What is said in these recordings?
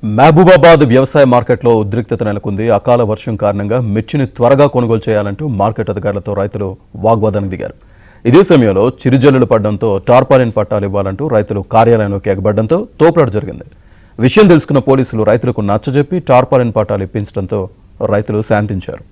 మహబూబాబాద్ వ్యవసాయ మార్కెట్లో ఉద్రిక్తత నెలకొంది. అకాల వర్షం కారణంగా మిర్చిని త్వరగా కొనుగోలు చేయాలంటూ మార్కెట్ అధికారులతో రైతులు వాగ్వాదానికి దిగారు. ఇదే సమయంలో చిరుజల్లులు పడడంతో టార్పాలిన్ పట్టాలు ఇవ్వాలంటూ రైతులు కార్యాలయంలోకి ఎగబడడంతో తోపులాట జరిగింది. విషయం తెలుసుకున్న పోలీసులు రైతులకు నచ్చజెప్పి టార్పాలిన్ పట్టాలు ఇప్పించడంతో రైతులు శాంతించారు.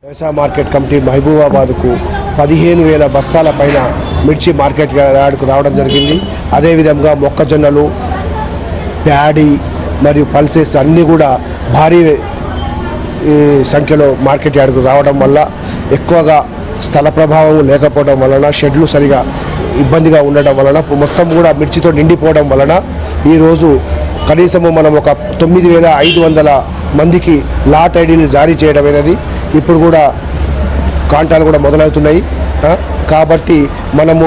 వ్యవసాయ మార్కెట్ కమిటీ మహబూబాబాద్కు 15,000 బస్తాల పైన మిర్చి మార్కెట్ యార్డుకు రావడం జరిగింది. అదేవిధంగా మొక్కజొన్నలు, ప్యాడీ మరియు పల్సెస్ అన్నీ కూడా భారీ సంఖ్యలో మార్కెట్ యార్డుకు రావడం వల్ల ఎక్కువగా స్థల ప్రభావం లేకపోవడం వలన, షెడ్లు సరిగా ఇబ్బందిగా ఉండడం వలన, మొత్తం కూడా మిర్చితో నిండిపోవడం వలన ఈరోజు కనీసము మనం ఒక 9,500 మందికి లాట్ ఐడీలు జారీ చేయడమైనది. ఇప్పుడు కూడా కాంటాలు కూడా మొదలవుతున్నాయి. కాబట్టి మనము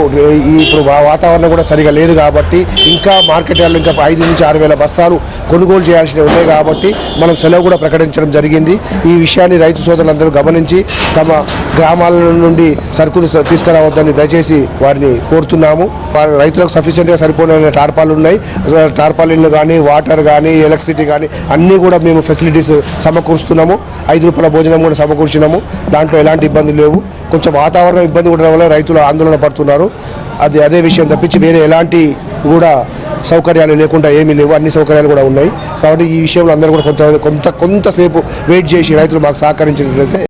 ఇప్పుడు వాతావరణం కూడా సరిగా లేదు కాబట్టి ఇంకా మార్కెట్ యార్డ్లో ఇంకా 5,000 నుంచి 6,000 బస్తాలు కొనుగోలు చేయాల్సినవి ఉన్నాయి కాబట్టి మనం సెలవు కూడా ప్రకటించడం జరిగింది. ఈ విషయాన్ని రైతు సోదరులందరూ గమనించి తమ గ్రామాల నుండి సరుకులు తీసుకురావద్దని దయచేసి వారిని కోరుతున్నాము. రైతులకు సఫిషియెంట్గా సరిపోయిన టార్పాలు ఉన్నాయి. టార్పాలిన్లు కానీ, వాటర్ కానీ, ఎలక్ట్రిసిటీ కానీ అన్నీ కూడా మేము ఫెసిలిటీస్ సమకూరుస్తున్నాము. 5 రూపాయల భోజనం కూడా సమకూర్చినాము. దాంట్లో ఎలాంటి ఇబ్బందులు లేవు. కొంచెం వాతావరణం ఇబ్బంది ఉండడం వల్ల రైతులు ఆందోళన పడుతున్నారు. అదే విషయం తప్పించి వేరే ఎలాంటి కూడా సౌకర్యాలు లేకుండా ఏమీ లేవు. అన్ని సౌకర్యాలు కూడా ఉన్నాయి. కాబట్టి ఈ విషయంలో అందరూ కూడా కొంతసేపు వెయిట్ చేసి రైతులు మాకు సహకరించినట్లయితే